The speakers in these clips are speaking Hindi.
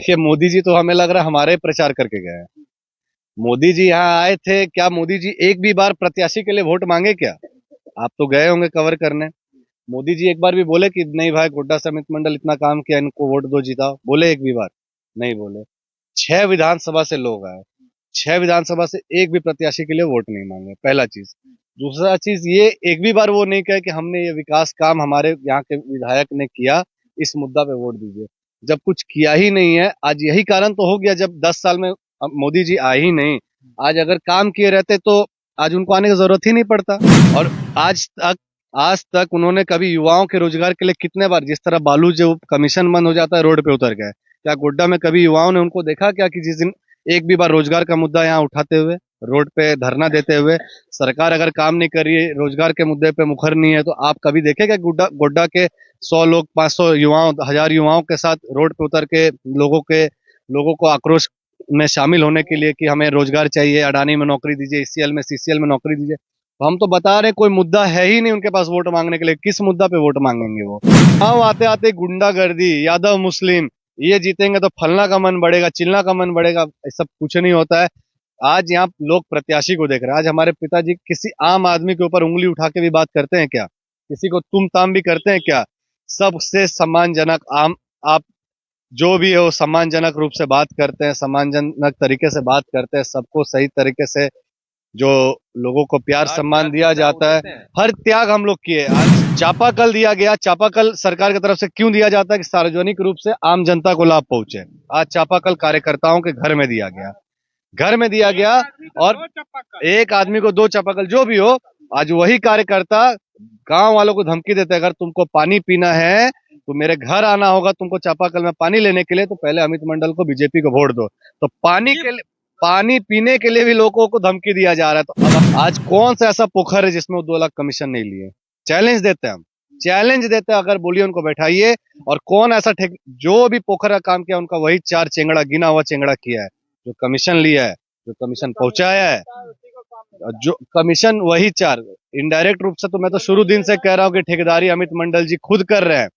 देखिए, मोदी जी तो हमें लग रहा है हमारे प्रचार करके गए हैं। मोदी जी यहाँ आए थे क्या? मोदी जी एक भी बार प्रत्याशी के लिए वोट मांगे क्या? आप तो गए होंगे कवर करने। मोदी जी एक बार भी बोले कि नहीं भाई, गोड्डा समित मंडल इतना काम किया, इनको वोट दो, जिताओ? बोले एक भी बार? नहीं बोले। 6 विधानसभा से लोग आए, 6 विधानसभा से एक भी प्रत्याशी के लिए वोट नहीं मांगे, पहला चीज। दूसरा चीज ये, एक भी बार वो नहीं कहे कि हमने ये विकास काम हमारे यहाँ के विधायक ने किया, इस मुद्दा पे वोट दीजिए। जब कुछ किया ही नहीं है, आज यही कारण तो हो गया, जब 10 साल में अब मोदी जी आए ही नहीं। आज अगर काम किए रहते तो आज उनको आने की जरूरत ही नहीं पड़ता। और आज तक उन्होंने कभी युवाओं के रोजगार के लिए कितने बार, जिस तरह बालू जो कमीशन बंद हो जाता है रोड पे उतर गए, क्या गोड्डा में कभी युवाओं ने उनको देखा क्या कि जिस दिन एक भी बार रोजगार का मुद्दा यहाँ उठाते हुए, रोड पे धरना देते हुए? सरकार अगर काम नहीं कर रही है, रोजगार के मुद्दे पे मुखर नहीं है, तो आप कभी देखे क्या गोड्डा गोड्डा के 100 लोग, 500 युवाओं, 1000 युवाओं के साथ रोड पे उतर के लोगों को आक्रोश में शामिल होने के लिए कि हमें रोजगार चाहिए, अडानी में नौकरी दीजिए, ईसीएल में, सीसीएल में नौकरी दीजिए? तो हम तो बता रहे हैं, कोई मुद्दा है ही नहीं उनके पास वोट मांगने के लिए। किस मुद्दा पे वोट मांगेंगे वो? हाँ, आते आते गुंडागर्दी, यादव मुस्लिम, ये जीतेंगे तो फलना का मन बढ़ेगा, चिलना का मन बढ़ेगा, ये सब कुछ नहीं होता है। आज यहाँ लोग प्रत्याशी को देख रहे हैं। आज हमारे पिताजी किसी आम आदमी के ऊपर उंगली उठा के भी बात करते हैं क्या? किसी को तुम ताम भी करते हैं क्या? सबसे सम्मानजनक, आम, आप जो भी हो, सम्मानजनक रूप से बात करते हैं, सम्मानजनक तरीके से बात करते हैं, सबको सही तरीके से, जो लोगों को प्यार सम्मान दिया जाता है, हर त्याग हम लोग किए। आज चापाकल दिया गया, चापाकल सरकार की तरफ से क्यों दिया जाता है? कि सार्वजनिक रूप से आम जनता को लाभ पहुंचे। आज चापाकल कार्यकर्ताओं के घर में दिया गया, घर में दिया गया, और एक आदमी को 2 चापाकल, जो भी हो। आज वही कार्यकर्ता गांव वालों को धमकी देते हैं, अगर तुमको पानी पीना है तो मेरे घर आना होगा, तुमको चापाकल में पानी लेने के लिए, तो पहले अमित मंडल को, बीजेपी को वोट दो। तो पानी पीने के लिए भी लोगों को धमकी दिया जा रहा है। तो अब आज कौन सा ऐसा पोखर है जिसमें वो 2 लाख कमीशन नहीं लिए? चैलेंज देते हैं हम, चैलेंज देते हैं, अगर बोलिए उनको बैठाइए, और कौन ऐसा जो भी पोखर का काम किया उनका वही 4 चेंगड़ा, गिना हुआ चेंगड़ा किया है, जो कमीशन लिया है, जो कमीशन पहुंचाया है, जो कमीशन वही 4। इनडायरेक्ट रूप से तो मैं तो शुरू दिन से कह रहा हूँ कि ठेकेदारी अमित मंडल जी खुद कर रहे हैं।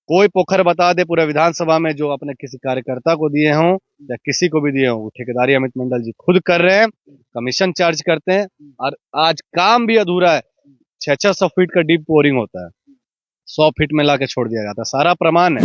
कोई पोखर बता दे पूरे विधानसभा में जो अपने किसी कार्यकर्ता को दिए हों या किसी को भी दिए हों, वो ठेकेदारी अमित मंडल जी खुद कर रहे हैं, कमीशन चार्ज करते हैं। और आज काम भी अधूरा है, 600 फीट का डीप बोरिंग होता है, 100 फीट में लाके छोड़ दिया जाता है, सारा प्रमाण है।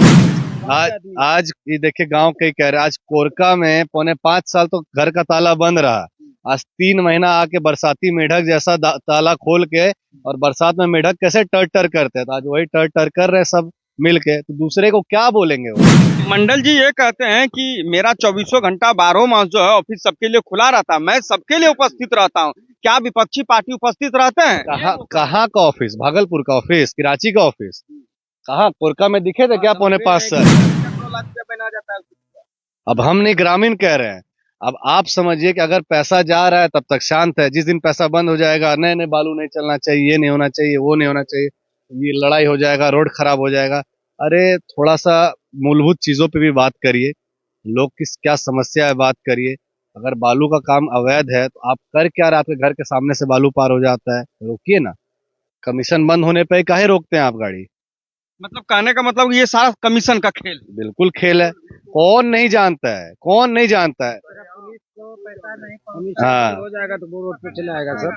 आज ये देखिए, गांव के कह रहे, आज कोरका में 4.5 साल तो घर का ताला बंद रहा। आज 3 महीना आके बरसाती मेढक जैसा ताला खोल के, और बरसात में मेढक कैसे टर टर करते हैं, तो आज वही टर टर कर रहे सब मिल के। तो दूसरे को क्या बोलेंगे वो? मंडल जी ये कहते हैं कि मेरा 24 घंटा 12 मास जो है ऑफिस सबके लिए खुला रहता है, मैं सबके लिए उपस्थित रहता हूँ। क्या विपक्षी पार्टी उपस्थित रहते हैं? कहाँ का ऑफिस? भागलपुर का ऑफिस, कराची का ऑफिस? कहाँ कोरका में दिखे थे क्या 5.25 साल? अब हम नहीं, ग्रामीण कह रहे हैं। अब आप समझिए कि अगर पैसा जा रहा है तब तक शांत है, जिस दिन पैसा बंद हो जाएगा, नए नए बालू नहीं चलना चाहिए, ये नहीं होना चाहिए, वो नहीं होना चाहिए, ये लड़ाई हो जाएगा, रोड खराब हो जाएगा। अरे थोड़ा सा मूलभूत चीजों पे भी बात करिए, लोग किस क्या समस्या है बात करिए। अगर बालू का काम अवैध है तो आप कर क्या रहे? आपके घर के सामने से बालू पार हो जाता है, रोकिए ना। कमीशन बंद होने पे काहे रोकते हैं आप गाड़ी? मतलब कहने का मतलब ये सारा कमीशन का खेल? बिल्कुल खेल है। कौन नहीं जानता है, कौन नहीं जानता है? हाँ, हो जाएगा तो वो रोड पे चले आएगा सर।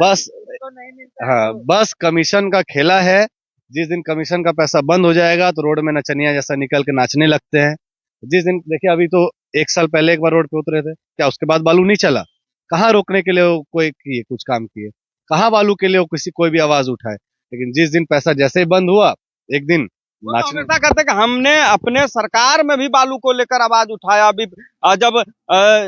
बस, हाँ, बस कमीशन का खेला है। जिस दिन कमीशन का पैसा बंद हो जाएगा तो रोड में नचनिया जैसा निकल के नाचने लगते हैं। जिस दिन देखिए, अभी तो 1 साल पहले एक बार रोड पे उतरे थे, क्या उसके बाद बालू नहीं चला? कहाँ रोकने के लिए वो कोई किए, कुछ काम किए? कहाँ बालू के लिए वो कोई भी आवाज उठाए? लेकिन जिस दिन पैसा जैसे ही बंद हुआ, एक दिन वो तो नाचने। हमेशा कहते हैं कि हमने अपने सरकार में भी बालू को लेकर आवाज उठाया। अभी जब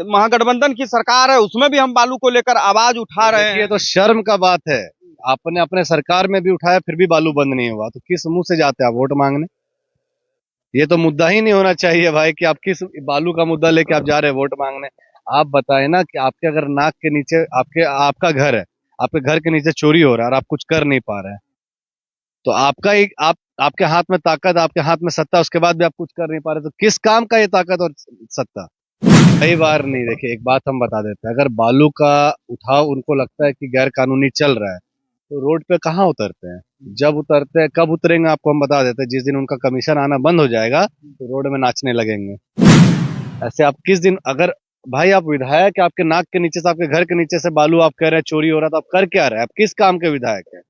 महागठबंधन की सरकार है उसमें भी हम बालू को लेकर आवाज उठा रहे हैं। ये तो शर्म का बात है, आपने अपने सरकार में भी उठाया फिर भी बालू बंद नहीं हुआ, तो किस मुंह से जाते हैं आप वोट मांगने? ये तो मुद्दा ही नहीं होना चाहिए भाई, कि आप किस बालू का मुद्दा लेके आप जा रहे हैं वोट मांगने। आप बताए ना कि आपके अगर नाक के नीचे आपका घर है, आपके घर के नीचे चोरी हो रहा है और आप कुछ कर नहीं पा रहे हैं, तो आपका एक आपके हाथ में ताकत, आपके हाथ में सत्ता, उसके बाद भी आप कुछ कर नहीं पा रहे, तो किस काम का ये ताकत और सत्ता? कई बार नहीं, देखिए एक बात हम बता देते हैं, अगर बालू का उठाव उनको लगता है कि गैर कानूनी चल रहा है, तो रोड पे कहाँ उतरते हैं? जब उतरते हैं, कब उतरेंगे आपको हम बता देते हैं। जिस दिन उनका कमीशन आना बंद हो जाएगा तो रोड में नाचने लगेंगे। ऐसे आप किस दिन, अगर भाई आप विधायक है, आपके नाक के नीचे से, आपके घर के नीचे से बालू आप कह रहे हैं चोरी हो रहा, तो आप कर क्या रहे हैं? आप किस काम के विधायक हैं?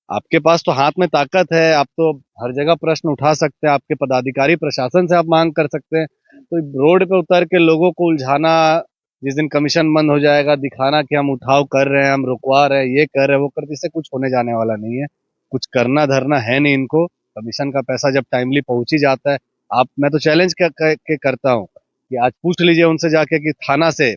आपके पास तो हाथ में ताकत है, आप तो हर जगह प्रश्न उठा सकते हैं, आपके पदाधिकारी प्रशासन से आप मांग कर सकते हैं। तो रोड पे उतर के लोगों को उलझाना, जिस दिन कमीशन बंद हो जाएगा दिखाना कि हम उठाव कर रहे हैं, हम रुकवा रहे हैं, ये कर रहे हैं, वो करते, इससे कुछ होने जाने वाला नहीं है। कुछ करना धरना है नहीं इनको। कमीशन का पैसा जब टाइमली पहुंच ही जाता है, आप, मैं तो चैलेंज के करता हूँ कि आज पूछ लीजिए उनसे जाके कि थाना से,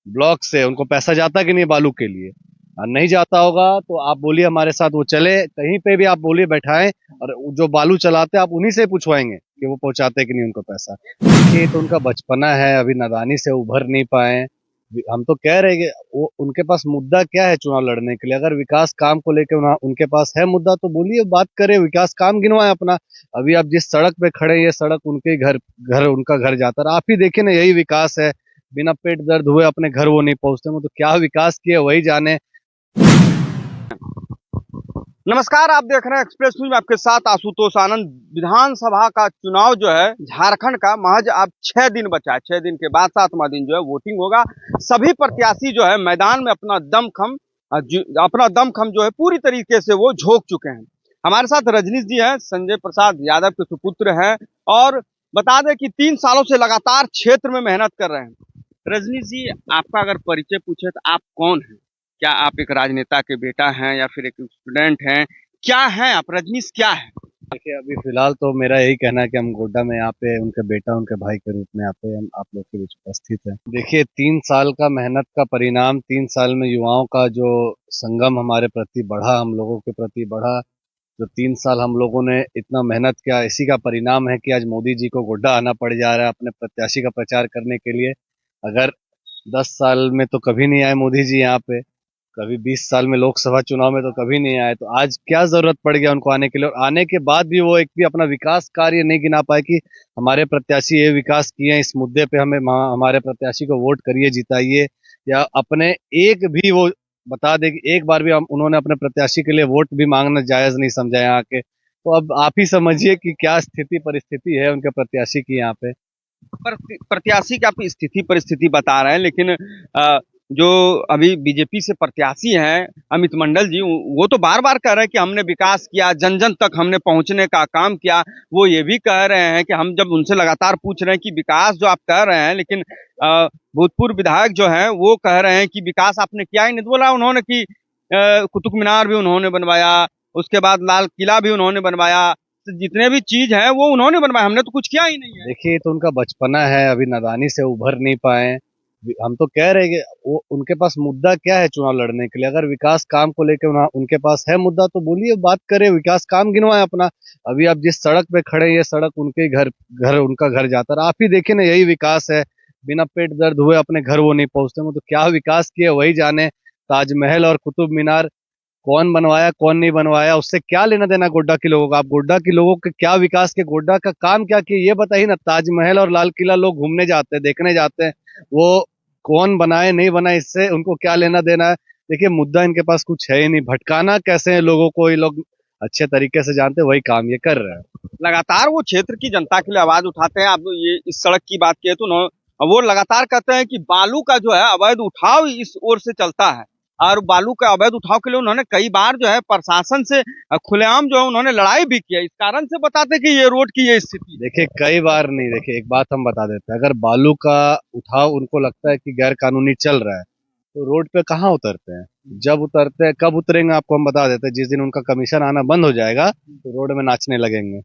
ब्लॉक से उनको पैसा जाता कि नहीं बालू के लिए। और नहीं जाता होगा तो आप बोलिए हमारे साथ वो चले, कहीं पे भी आप बोलिए बैठाएं, और जो बालू चलाते हैं आप उन्हीं से पूछवाएंगे कि वो पहुंचाते कि नहीं उनको पैसा। ये तो उनका बचपना है, अभी नादानी से उभर नहीं पाए। हम तो कह रहे हैं कि वो, उनके पास मुद्दा क्या है चुनाव लड़ने के लिए? अगर विकास काम को लेकर उनके पास है मुद्दा तो बोलिए, बात करें, विकास काम गिनवाएं अपना। अभी आप जिस सड़क पे खड़े हैं, ये सड़क उनके घर घर उनका घर जाता है, आप ही देखे ना, यही विकास है। बिना पेट दर्द हुए अपने घर वो नहीं पहुंचते, वो तो क्या विकास किए वही जाने। नमस्कार, आप देख रहे हैं एक्सप्रेस न्यूज में आपके साथ आशुतोष आनंद। विधानसभा का चुनाव जो है झारखंड का, महज अब 6 दिन बचा है। 6 दिन के बाद 7वां दिन जो है वोटिंग होगा। सभी प्रत्याशी जो है मैदान में अपना दमखम जो है पूरी तरीके से वो झोंक चुके हैं। हमारे साथ रजनीश जी हैं, संजय प्रसाद यादव के सुपुत्र हैं, और बता दें कि 3 सालों से लगातार क्षेत्र में मेहनत कर रहे हैं। रजनीश जी, आपका अगर परिचय पूछे तो आप कौन हैं? क्या आप एक राजनेता के बेटा हैं या फिर एक स्टूडेंट हैं? क्या हैं आप? रजनीश क्या है? देखिए, अभी फिलहाल तो मेरा यही कहना है कि हम गोड्डा में यहाँ पे उनके बेटा, उनके भाई के रूप में यहाँ पे हम आप लोग के बीच उपस्थित हैं। देखिए, 3 साल का मेहनत का परिणाम, 3 साल में युवाओं का जो संगम हमारे प्रति बढ़ा, हम लोगों के प्रति बढ़ा, जो 3 साल हम लोगों ने इतना मेहनत किया, इसी का परिणाम है कि आज मोदी जी को गोड्डा आना पड़ जा रहा है अपने प्रत्याशी का प्रचार करने के लिए। अगर 10 साल में तो कभी नहीं आए मोदी जी यहाँ पे, कभी 20 साल में लोकसभा चुनाव में तो कभी नहीं आए, तो आज क्या जरूरत पड़ गया उनको आने के लिए? और आने के बाद भी वो एक भी अपना विकास कार्य नहीं गिना पाए कि हमारे प्रत्याशी ये विकास किए हैं, इस मुद्दे पे हमें हमारे प्रत्याशी को वोट करिए, जिताइए। या अपने एक भी वो बता दे कि एक बार भी उन्होंने अपने प्रत्याशी के लिए वोट भी मांगना जायज नहीं समझा यहाँ के। तो अब आप ही समझिए कि क्या स्थिति परिस्थिति है उनके प्रत्याशी की यहाँ पे। प्रत्याशी की आप स्थिति परिस्थिति बता रहे हैं, लेकिन जो अभी बीजेपी से प्रत्याशी हैं अमित मंडल जी, वो तो बार बार कह रहे हैं कि हमने विकास किया, जन जन तक हमने पहुंचने का काम किया। वो ये भी कह रहे हैं कि हम जब उनसे लगातार पूछ रहे हैं कि विकास जो आप कह रहे हैं, लेकिन भूतपूर्व विधायक जो हैं वो कह रहे हैं कि विकास आपने किया ही नहीं। तो बोला उन्होंने कि कुतुब मीनार भी उन्होंने बनवाया, उसके बाद लाल किला भी उन्होंने बनवाया, तो जितने भी चीज हैं वो उन्होंने बनवाया, हमने तो कुछ किया ही नहीं है। देखिए, तो उनका बचपना है, अभी नादानी से उभर नहीं पाए। हम तो कह रहे हैं कि वो, उनके पास मुद्दा क्या है चुनाव लड़ने के लिए? अगर विकास काम को लेकर उनके पास है मुद्दा तो बोलिए, बात करें, विकास काम गिनवाएं अपना। अभी आप जिस सड़क पे खड़े हैं, ये सड़क उनके घर घर उनका घर जाता है, आप ही देखे ना, यही विकास है। बिना पेट दर्द हुए अपने घर वो नहीं पहुंचते, वो तो क्या विकास किए वही जाने। ताजमहल और कुतुब मीनार कौन बनवाया कौन नहीं बनवाया, उससे क्या लेना देना गोड्डा के लोगों का? आप गोड्डा के लोगों के क्या विकास के, गोड्डा का काम क्या किए ये बताइए ना। ताजमहल और लाल किला लोग घूमने जाते हैं, देखने जाते हैं, वो कौन बनाए नहीं बनाए, इससे उनको क्या लेना देना है? देखिए, मुद्दा इनके पास कुछ है ही नहीं। भटकाना कैसे है लोगों को, ये लोग अच्छे तरीके से जानते हैं, वही काम ये कर रहे हैं। लगातार वो क्षेत्र की जनता के लिए आवाज उठाते हैं। आप ये इस सड़क की बात किए तो वो लगातार कहते हैं कि बालू का जो है अवैध उठाव इस ओर से चलता है, और बालू का अवैध उठाव के लिए उन्होंने कई बार जो है प्रशासन से खुलेआम जो है उन्होंने लड़ाई भी किया। इस कारण से बताते कि ये रोड की ये स्थिति। देखिए, कई बार नहीं, देखिए एक बात हम बता देते हैं, अगर बालू का उठाव उनको लगता है कि गैर कानूनी चल रहा है तो रोड पे कहाँ उतरते हैं? जब उतरते हैं, कब उतरेंगे आपको हम बता देते हैं। जिस दिन उनका कमीशन आना बंद हो जाएगा तो रोड में नाचने लगेंगे।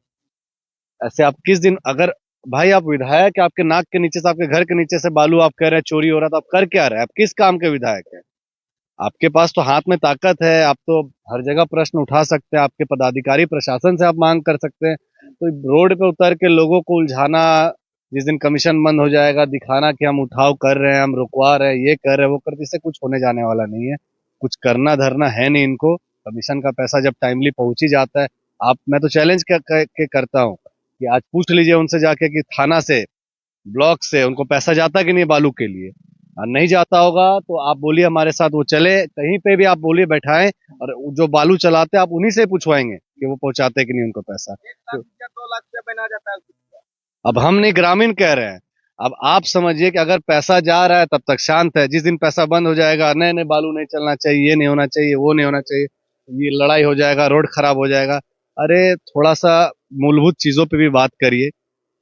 ऐसे आप किस दिन, अगर भाई आप विधायक है, आपके नाक के नीचे से, आपके घर के नीचे से बालू आप कह रहे हैं चोरी हो रहा, तो आप कर क्या रहे हैं? आप किस काम के विधायक हैं? आपके पास तो हाथ में ताकत है, आप तो हर जगह प्रश्न उठा सकते हैं, आपके पदाधिकारी प्रशासन से आप मांग कर सकते हैं। तो रोड पे उतर के लोगों को उलझाना, जिस दिन कमीशन बंद हो जाएगा दिखाना कि हम उठाव कर रहे हैं, हम रुकवा रहे हैं, ये कर रहे हैं, वो करते, इससे कुछ होने जाने वाला नहीं है। कुछ करना धरना है नहीं इनको। कमीशन का पैसा जब टाइमली पहुंच ही जाता है, आप, मैं तो चैलेंज के करता हूँ कि आज पूछ लीजिए उनसे जाके कि थाना से, ब्लॉक से उनको पैसा जाता कि नहीं बालू के लिए। और नहीं जाता होगा तो आप बोलिए हमारे साथ वो चले, कहीं पे भी आप बोलिए बैठाएं, और जो बालू चलाते हैं आप उन्हीं से पूछवाएंगे कि वो पहुंचाते कि नहीं उनको पैसा। 1 लाख 2 लाख रुपया बना जाता है। अब हम नहीं, ग्रामीण कह रहे हैं। अब आप समझिए कि अगर पैसा जा रहा है तब तक शांत है, जिस दिन पैसा बंद हो जाएगा, नए नए बालू नहीं चलना चाहिए, ये नहीं होना चाहिए, वो नहीं होना चाहिए, ये लड़ाई हो जाएगा, रोड खराब हो जाएगा। अरे थोड़ा सा मूलभूत चीजों पे भी बात करिए,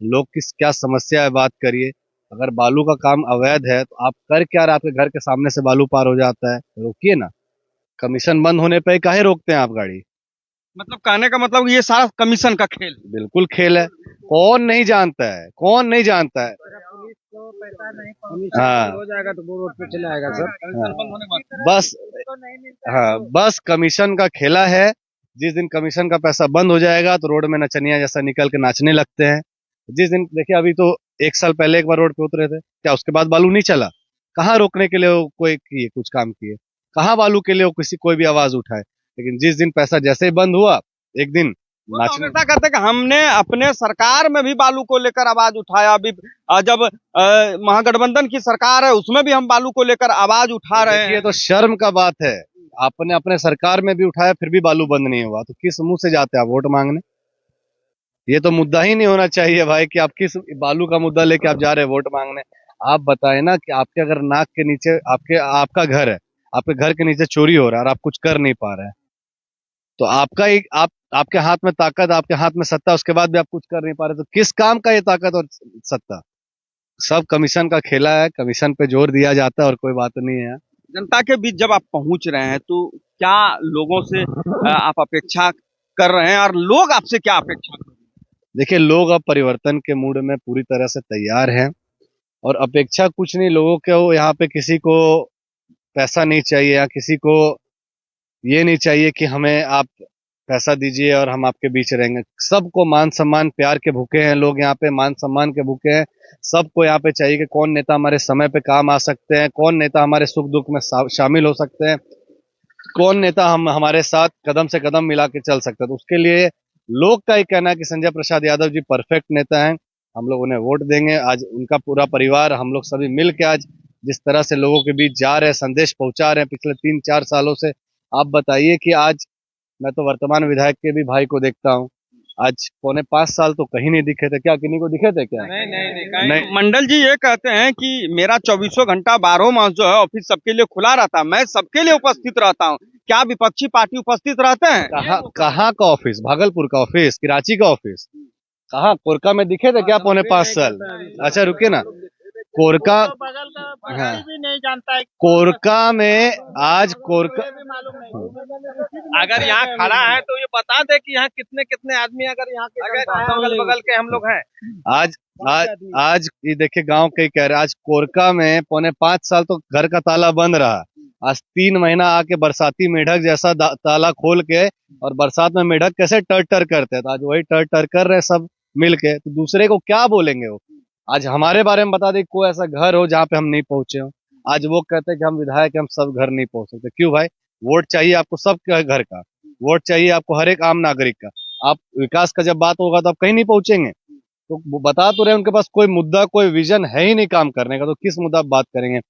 लोग किस क्या समस्या है बात करिए। अगर बालू का काम अवैध है तो आप कर क्या रहे, आपके घर के सामने से बालू पार हो जाता है, रोकिए ना। कमीशन बंद होने पे काहे रोकते हैं आप गाड़ी? मतलब कहने का मतलब ये सारा कमीशन का खेल। बिल्कुल खेल है। कौन नहीं जानता है, कौन नहीं जानता है? पुलिस को पैसा नहीं कमीशन हाँ हो जाएगा तो वो रोड पे चले आएगा सर। कमीशन बंद होने के बाद बस, हाँ बस कमीशन का खेला है। जिस दिन कमीशन का पैसा बंद हो जाएगा तो रोड में नचनिया जैसा निकल के नाचने लगते हैं। जिस दिन देखिए, अभी तो 1 साल पहले एक बार रोड पे उतरे थे, क्या उसके बाद बालू नहीं चला? कहाँ रोकने के लिए वो कोई किए कुछ काम किए? कहाँ बालू के लिए वो किसी कोई भी आवाज उठाए? लेकिन जिस दिन पैसा जैसे ही बंद हुआ, एक दिन वो तो नाचने। हमेशा कहते हैं कि हमने अपने सरकार में भी बालू को लेकर आवाज उठाया। अभी जब महागठबंधन की सरकार है उसमें भी हम बालू को लेकर आवाज उठा रहे देखिए, हैं। तो शर्म का बात है। आपने अपने सरकार में भी उठाया फिर भी बालू बंद नहीं हुआ, तो किस मुंह से जाते हैं आप वोट मांगने? ये तो मुद्दा ही नहीं होना चाहिए भाई कि आप किस बालू का मुद्दा लेके आप जा रहे हैं वोट मांगने। आप बताए ना कि आपके अगर नाक के नीचे आपका घर है, आपके घर के नीचे चोरी हो रहा है और आप कुछ कर नहीं पा रहे हैं, तो आपका एक आपके हाथ में ताकत, आपके हाथ में सत्ता, उसके बाद भी आप कुछ कर नहीं पा रहे, तो किस काम का ये ताकत और सत्ता? सब कमीशन का खेला है, कमीशन पे जोर दिया जाता है और कोई बात नहीं है। जनता के बीच जब आप पहुंच रहे हैं तो क्या लोगों से आप अपेक्षा कर रहे हैं और लोग आपसे क्या अपेक्षा कर रहे देखिए, लोग अब परिवर्तन के मूड में पूरी तरह से तैयार हैं, और अपेक्षा कुछ नहीं लोगों को, यहाँ पे किसी को पैसा नहीं चाहिए, या किसी को ये नहीं चाहिए कि हमें आप पैसा दीजिए और हम आपके बीच रहेंगे। सबको मान सम्मान प्यार के भूखे हैं लोग, यहाँ पे मान सम्मान के भूखे हैं। सबको यहाँ पे चाहिए कि कौन नेता हमारे समय पे काम आ सकते हैं, कौन नेता हमारे सुख दुख में शामिल हो सकते हैं, कौन नेता हम हमारे साथ कदम से कदम मिला के चल सकते हैं। तो उसके लिए लोग का ही कहना है कि संजय प्रसाद यादव जी परफेक्ट नेता हैं, हम लोग उन्हें वोट देंगे। आज उनका पूरा परिवार, हम लोग सभी मिल के आज जिस तरह से लोगों के बीच जा रहे हैं, संदेश पहुंचा रहे हैं पिछले 3-4 सालों से, आप बताइए कि आज मैं तो वर्तमान विधायक के भी भाई को देखता हूँ, आज 4.5 साल तो कहीं नहीं दिखे थे। क्या किन्हीं को दिखे थे क्या? हैं? नहीं, मंडल जी ये कहते हैं कि मेरा 24 घंटा 12 मास जो है ऑफिस सबके लिए खुला रहता है, मैं सबके लिए उपस्थित रहता हूँ। क्या विपक्षी पार्टी उपस्थित रहते हैं? कहाँ कहाँ का ऑफिस? भागलपुर का ऑफिस, कराची का ऑफिस? कहाँ कोरका में दिखे थे क्या 4.5 साल? अच्छा रुकिए ना, कोरका, बगल का हाँ, भी नहीं जानता है। कोरका में आज कोरका, अगर यहाँ खड़ा है तो ये बता दे कि यहाँ कितने कितने आदमी अगर यहाँ के अगल बगल के हम लोग हैं। आज आज आज ये देखिए गांव के ही कह रहे हैं, आज कोरका में 4.5 साल तो घर का ताला बंद रहा। आज 3 महीना आके बरसाती मेढक जैसा ताला खोल के, और बरसात में मेढक कैसे टर टर करते हैं, तो आज वही टर टर कर रहे हैं सब मिल के। तो दूसरे को क्या बोलेंगे वो? आज हमारे बारे में बता दे कोई ऐसा घर हो जहाँ पे हम नहीं पहुंचे हो। आज वो कहते हैं कि हम विधायक हैं, हम सब घर नहीं पहुंच सकते। क्यों भाई? वोट चाहिए आपको सब घर का, वोट चाहिए आपको हर एक आम नागरिक का। आप विकास का जब बात होगा तो आप कहीं नहीं पहुंचेंगे। तो वो बता तो रहे उनके पास कोई मुद्दा, कोई विजन है ही नहीं काम करने का, तो किस मुद्दा पर बात करेंगे?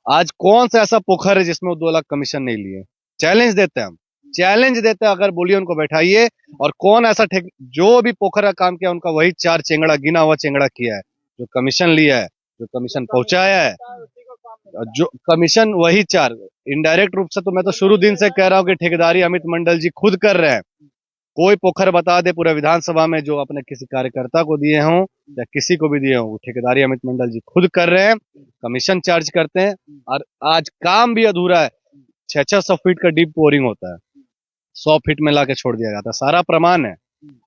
आज कौन सा ऐसा पोखर है जिसमें वो 2 लाख कमीशन नहीं लिए? चैलेंज देते हैं हम, चैलेंज देते हैं, अगर बोलिए उनको बैठाइए, और कौन ऐसा जो भी पोखर का काम किया उनका वही 4 चेंगड़ा, गिना हुआ चेंगड़ा किया है, जो कमीशन लिया है, जो कमीशन पहुंचाया है, जो कमीशन वही 4। इनडायरेक्ट रूप से तो मैं तो शुरू दिन से कह रहा हूँ कि ठेकेदारी अमित मंडल जी खुद कर रहे हैं। कोई पोखर बता दे पूरा विधानसभा में जो अपने किसी कार्यकर्ता को दिए हों या किसी को भी दिए हों, वो ठेकेदारी अमित मंडल जी खुद कर रहे हैं, कमीशन चार्ज करते हैं। और आज काम भी अधूरा है, 600 फीट का डीप बोरिंग होता है, 100 फीट में लाके छोड़ दिया जाता है, सारा प्रमाण है।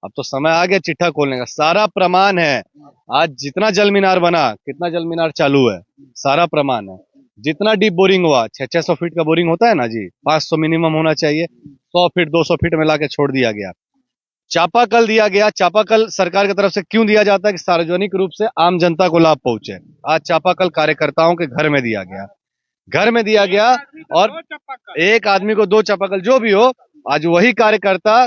अब तो समय आ गया चिट्ठा खोलने का, सारा प्रमाण है। आज जितना जल मीनार बना, कितना जल मीनार चालू है, सारा प्रमाण है। जितना डीप बोरिंग हुआ, 600 फीट का बोरिंग होता है ना जी, 500 मिनिमम होना चाहिए, 100 फीट 200 फीट में लाके छोड़ दिया गया। चापाकल दिया गया, चापाकल सरकार की तरफ से क्यों दिया जाता है? कि सार्वजनिक रूप से आम जनता को लाभ पहुंचे। आज चापाकल कार्यकर्ताओं के घर में दिया गया, घर में दिया गया, और एक आदमी को 2 चापाकल, जो भी हो। आज वही कार्यकर्ता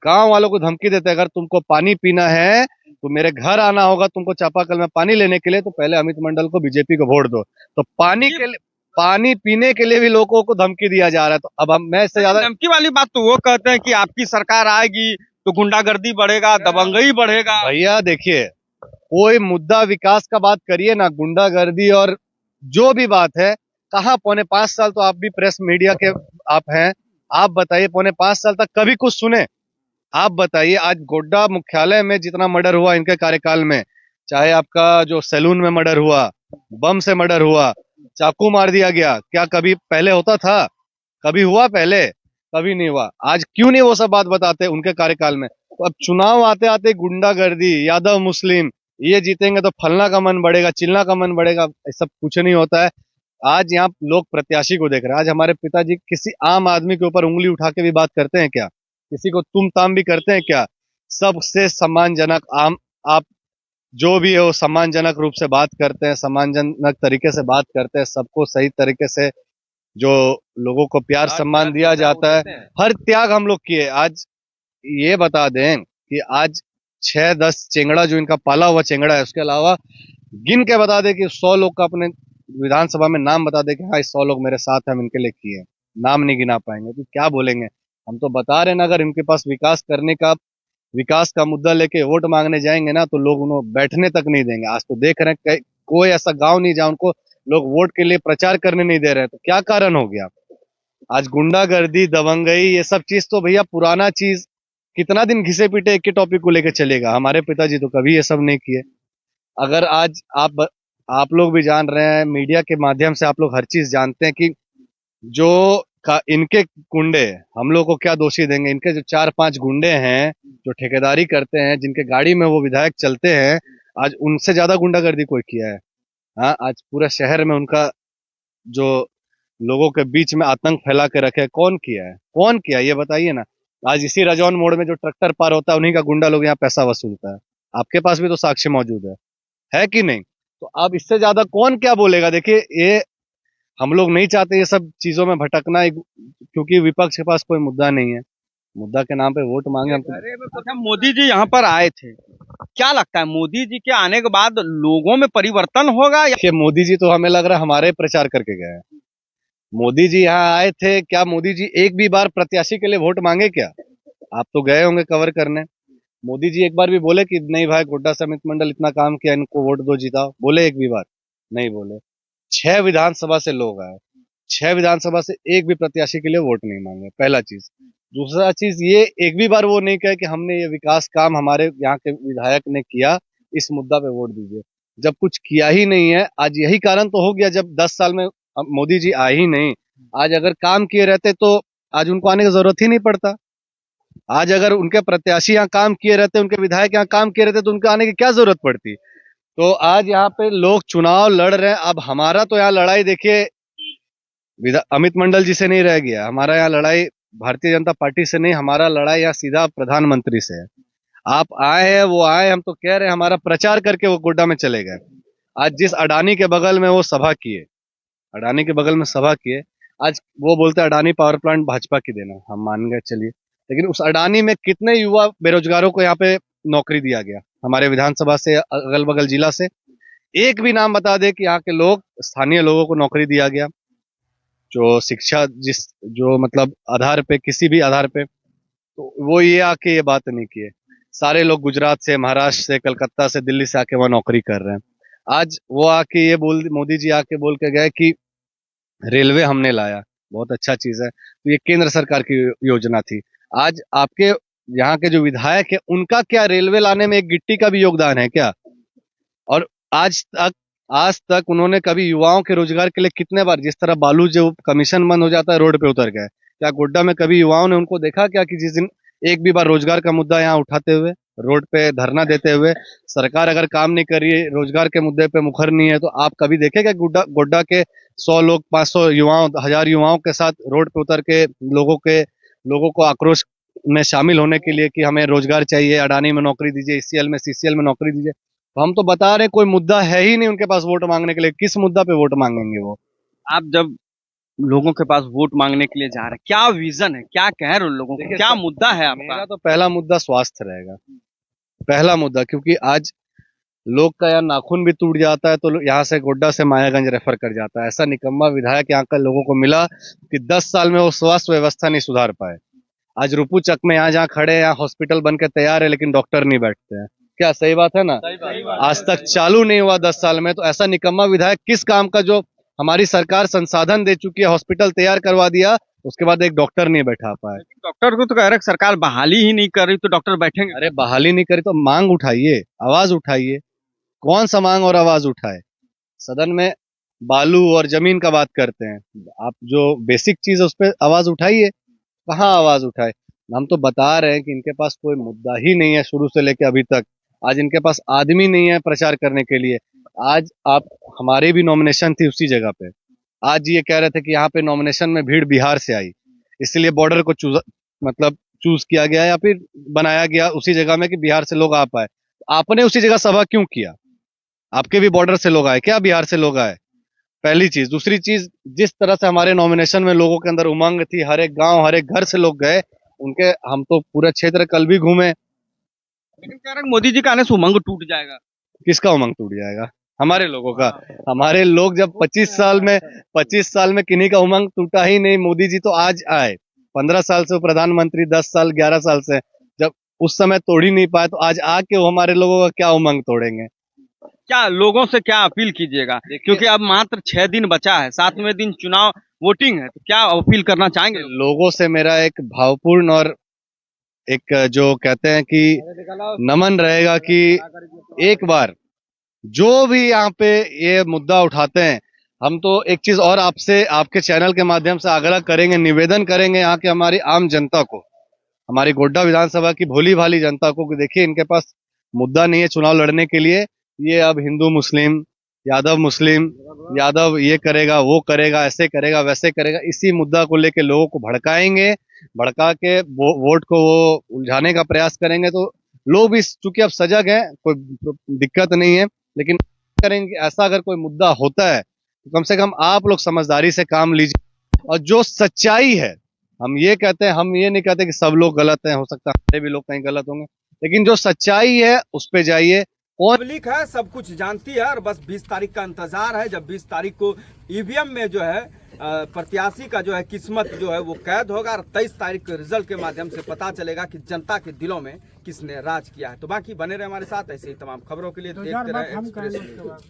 गांव वालों को धमकी देते हैं, अगर तुमको पानी पीना है तो मेरे घर आना होगा तुमको चापाकल में पानी लेने के लिए, तो पहले अमित मंडल को, बीजेपी को वोट दो। तो पानी पीने के लिए भी लोगों को धमकी दिया जा रहा है। तो अब मैं इससे ज्यादा धमकी वाली बात तो वो कहते हैं कि आपकी सरकार आएगी तो गुंडागर्दी बढ़ेगा, दबंगई बढ़ेगा। भैया देखिए, कोई मुद्दा विकास का बात करिए ना, गुंडागर्दी और जो भी बात है, कहाँ 4.5 साल तो आप भी प्रेस मीडिया के आप हैं, आप बताइए 4.5 साल तक कभी कुछ सुने? आप बताइए, आज गोड्डा मुख्यालय में जितना मर्डर हुआ इनके कार्यकाल में, चाहे आपका जो सैलून में मर्डर हुआ, बम से मर्डर हुआ, चाकू मार दिया गया, क्या कभी पहले होता था? कभी हुआ पहले? कभी नहीं हुआ। आज क्यों नहीं वो सब बात बताते उनके कार्यकाल में? तो अब चुनाव आते आते गुंडागर्दी, यादव मुस्लिम, ये जीतेंगे तो फलना का मन बढ़ेगा, चिलना का मन बढ़ेगा, ऐसा कुछ नहीं होता है। आज यहाँ लोग प्रत्याशी को देख रहे हैं। आज हमारे पिताजी किसी आम आदमी के ऊपर उंगली उठा के भी बात करते हैं क्या? किसी को तुम ताम भी करते हैं क्या? सबसे सम्मानजनक, आम आप जो भी है वो सम्मानजनक रूप से बात करते हैं, सम्मानजनक तरीके से बात करते हैं, सबको सही तरीके से जो लोगों को प्यार सम्मान दिया जाता है, हर त्याग हम लोग किए। आज ये बता दें कि आज 6-10 चेंगड़ा जो इनका पाला हुआ चेंगड़ा है, उसके अलावा गिन के बता दे कि 100 लोग का अपने विधानसभा में नाम बता दे कि हाँ 100 लोग मेरे साथ हैं, हम इनके लिए किए। नाम नहीं गिना पाएंगे तो क्या बोलेंगे? हम तो बता रहे हैं ना, अगर इनके पास विकास का मुद्दा लेके वोट मांगने जाएंगे ना, तो लोग उन्हें बैठने तक नहीं देंगे। आज तो देख रहे हैं कोई ऐसा गांव नहीं जहां उनको लोग वोट के लिए प्रचार करने नहीं दे रहे हैं। तो क्या कारण हो गया? आज गुंडागर्दी, दबंगई, ये सब चीज तो भैया पुराना चीज, कितना दिन घिसे पीटे एक ही टॉपिक को लेकर चलेगा? हमारे पिताजी तो कभी ये सब नहीं किए। अगर आज आप लोग भी जान रहे हैं, मीडिया के माध्यम से आप लोग हर चीज जानते हैं कि जो इनके गुंडे हम लोग को क्या दोषी देंगे? इनके जो 4-5 गुंडे हैं जो ठेकेदारी करते हैं, जिनके गाड़ी में वो विधायक चलते हैं, आज उनसे ज्यादा गुंडागर्दी कोई किया है? हाँ, आज पूरे शहर में उनका जो लोगों के बीच में आतंक फैला के रखे, कौन किया है? कौन किया, ये बताइए ना। आज इसी रजौन मोड़ में जो ट्रैक्टर पार होता है, उन्हीं का गुंडा लोग यहाँ पैसा वसूलता है। आपके पास भी तो साक्ष्य मौजूद है कि नहीं? तो अब इससे ज्यादा कौन क्या बोलेगा? देखिए, ये हम लोग नहीं चाहते ये सब चीजों में भटकना, क्योंकि विपक्ष के पास कोई मुद्दा नहीं है। मुद्दा के नाम पे वोट मांगे हम तो। अच्छा, मोदी जी यहाँ पर आए थे, क्या लगता है मोदी जी के आने के बाद लोगों में परिवर्तन होगा या? देखिए, मोदी जी तो हमें लग रहा है हमारे प्रचार करके गए हैं। मोदी जी यहाँ आए थे, क्या मोदी जी एक भी बार प्रत्याशी के लिए वोट मांगे क्या? आप तो गए होंगे कवर करने। मोदी जी एक बार भी बोले कि नहीं भाई, गोड्डा से अमित मंडल इतना काम किया, इनको वोट दो, जिताओ? बोले एक भी बार? नहीं बोले। 6 विधानसभा से लोग आए, 6 विधानसभा से एक भी प्रत्याशी के लिए वोट नहीं मांगे, पहला चीज। दूसरा चीज, ये एक भी बार वो नहीं कहे कि हमने ये विकास काम हमारे यहाँ के विधायक ने किया, इस मुद्दा पे वोट दीजिए। जब कुछ किया ही नहीं है, आज यही कारण तो हो गया, जब 10 साल में अब मोदी जी आए ही नहीं। आज अगर काम किए रहते तो आज उनको आने की जरूरत ही नहीं पड़ता। आज अगर उनके प्रत्याशी यहाँ काम किए रहते, उनके विधायक यहाँ काम किए रहते, तो उनके आने की क्या जरूरत पड़ती? तो आज यहाँ पे लोग चुनाव लड़ रहे हैं। अब हमारा तो यहाँ लड़ाई देखिए अमित मंडल जी से नहीं रह गया, हमारा यहाँ लड़ाई भारतीय जनता पार्टी से नहीं, हमारा लड़ाई यहाँ सीधा प्रधानमंत्री से है। आप आए हैं, वो आए, हम तो कह रहे हैं हमारा प्रचार करके वो गोड्डा में चले गए। आज जिस अडानी के बगल में वो सभा किए, अडानी के बगल में सभा किए, आज वो बोलते हैं अडानी पावर प्लांट भाजपा की देना, हम मान गए चलिए, लेकिन उस अडानी में कितने युवा बेरोजगारों को यहाँ पे नौकरी दिया गया? हमारे विधानसभा से, अगल बगल जिला से एक भी नाम बता दे कि यहाँ के लोग, स्थानीय लोगों को नौकरी दिया गया? जो शिक्षा जो मतलब आधार पे, किसी भी आधार पे, तो वो ये आके ये बात नहीं किए। सारे लोग गुजरात से, महाराष्ट्र से, कलकत्ता से, दिल्ली से आके वहां नौकरी कर रहे हैं। आज वो आके ये मोदी जी आके बोल के गए कि रेलवे हमने लाया, बहुत अच्छा चीज है, तो ये केंद्र सरकार की योजना थी। आज आपके यहाँ के जो विधायक है, उनका क्या रेलवे लाने में एक गिट्टी का भी योगदान है क्या? और आज तक उन्होंने कभी युवाओं के रोजगार के लिए कितने बार, जिस तरह बालू जो कमीशन बंद हो जाता है रोड पे उतर गए, क्या गोड्डा में कभी युवाओं ने उनको देखा क्या कि जिस दिन एक भी बार रोजगार का मुद्दा यहाँ उठाते हुए, रोड पे धरना देते हुए? सरकार अगर काम नहीं कर रही है, रोजगार के मुद्दे पे मुखर नहीं है, तो आप कभी देखे क्या गोड्डा के 100 लोग, 500 युवाओं, 1000 युवाओं के साथ रोड पे उतर के लोगों को आक्रोश में शामिल होने के लिए कि हमें रोजगार चाहिए, अडानी में नौकरी दीजिए, ईसीएल में, सीसीएल में नौकरी दीजिए? तो हम तो बता रहे हैं कोई मुद्दा है ही नहीं उनके पास वोट मांगने के लिए। किस मुद्दा पे वोट मांगेंगे वो? आप जब लोगों के पास वोट मांगने के लिए जा रहे हैं, क्या विजन है, क्या कह रहे हैं उन लोगों को, क्या मुद्दा है आपका? मेरा तो पहला मुद्दा स्वास्थ्य रहेगा। पहला मुद्दा, क्योंकि आज लोग का यहाँ नाखून भी टूट जाता है तो यहाँ से गोड्डा से मायागंज रेफर कर जाता है। ऐसा निकम्मा विधायक यहाँ का लोगों को मिला कि 10 साल में वो स्वास्थ्य व्यवस्था नहीं सुधार पाए। आज रुपू चक में यहाँ जहाँ खड़े हैं, यहाँ हॉस्पिटल बन के तैयार है लेकिन डॉक्टर नहीं बैठते हैं। क्या सही बात है ना? आज तक चालू नहीं हुआ 10 साल में, तो ऐसा निकम्मा विधायक किस काम का, जो हमारी सरकार संसाधन दे चुकी है, हॉस्पिटल तैयार करवा दिया, उसके बाद एक डॉक्टर नहीं बैठा पाए। डॉक्टर को तो कह रहे सरकार बहाली ही नहीं कर रही तो डॉक्टर बैठेंगे। अरे बहाली नहीं करी तो मांग उठाइए, आवाज उठाइए। कौन सा मांग और आवाज उठाए? सदन में बालू और जमीन का बात करते हैं, आप जो बेसिक चीज है उस पर आवाज उठाइए। कहाँ आवाज उठाए? हम तो बता रहे हैं कि इनके पास कोई मुद्दा ही नहीं है शुरू से लेकर अभी तक। आज इनके पास आदमी नहीं है प्रचार करने के लिए। आज आप, हमारी भी नॉमिनेशन थी उसी जगह पे, आज ये कह रहे थे कि यहाँ पे नॉमिनेशन में भीड़ बिहार से आई, इसलिए बॉर्डर को चूज किया गया या फिर बनाया गया उसी जगह में कि बिहार से लोग आ पाए। आपने उसी जगह सभा क्यों किया? आपके भी बॉर्डर से लोग आए क्या? बिहार से लोग आए? पहली चीज। दूसरी चीज, जिस तरह से हमारे नॉमिनेशन में लोगों के अंदर उमंग थी, हर एक गांव हर एक घर से लोग गए उनके, हम तो पूरा क्षेत्र कल भी घूमे। लेकिन कह रहे हैं मोदी जी का आने से उमंग टूट जाएगा। किसका उमंग टूट जाएगा? हमारे लोगों का। हमारे लोग जब 25 साल में किन्हीं का उमंग टूटा ही नहीं। मोदी जी तो आज आए, 15 साल से वो प्रधानमंत्री, 10 साल 11 साल से, जब उस समय तोड़ ही नहीं पाए तो आज आके वो हमारे लोगों का क्या उमंग तोड़ेंगे? क्या लोगों से क्या अपील कीजिएगा, क्योंकि अब मात्र 6 दिन बचा है, 7वें दिन चुनाव वोटिंग है, तो क्या अपील करना चाहेंगे? लोगों से मेरा एक भावपूर्ण और एक जो कहते हैं कि नमन रहेगा कि एक बार जो भी यहाँ पे ये मुद्दा उठाते हैं, हम तो एक चीज और आपसे, आपके चैनल के माध्यम से आग्रह करेंगे, निवेदन करेंगे यहाँ के हमारी आम जनता को, हमारी गोड्डा विधानसभा की भोली भाली जनता को, कि देखिए इनके पास मुद्दा नहीं है चुनाव लड़ने के लिए। ये अब हिंदू मुस्लिम, यादव ये करेगा वो करेगा, ऐसे करेगा वैसे करेगा, इसी मुद्दा को लेके लोगों को भड़काएंगे, भड़का के वोट को वो उलझाने का प्रयास करेंगे। तो लोग भी चूंकि अब सजग हैं, कोई दिक्कत नहीं है, लेकिन करेंगे ऐसा अगर कोई मुद्दा होता है तो कम से कम आप लोग समझदारी से काम लीजिए। और जो सच्चाई है, हम ये कहते हैं, हम ये नहीं कहते कि सब लोग गलत हैं, हो सकता है हमारे भी लोग कहीं गलत होंगे, लेकिन जो सच्चाई है उस पे जाइए। पब्लिक है, सब कुछ जानती है, और बस 20 तारीख का इंतजार है, जब 20 तारीख को ईवीएम में जो है प्रत्याशी का जो है किस्मत जो है वो कैद होगा, और 23 तारीख के रिजल्ट के माध्यम से पता चलेगा कि जनता के दिलों में किसने राज किया है। तो बाकी बने रहे हमारे साथ, ऐसे ही तमाम खबरों के लिए देखते रहे एक्सप्रेस न्यूज़।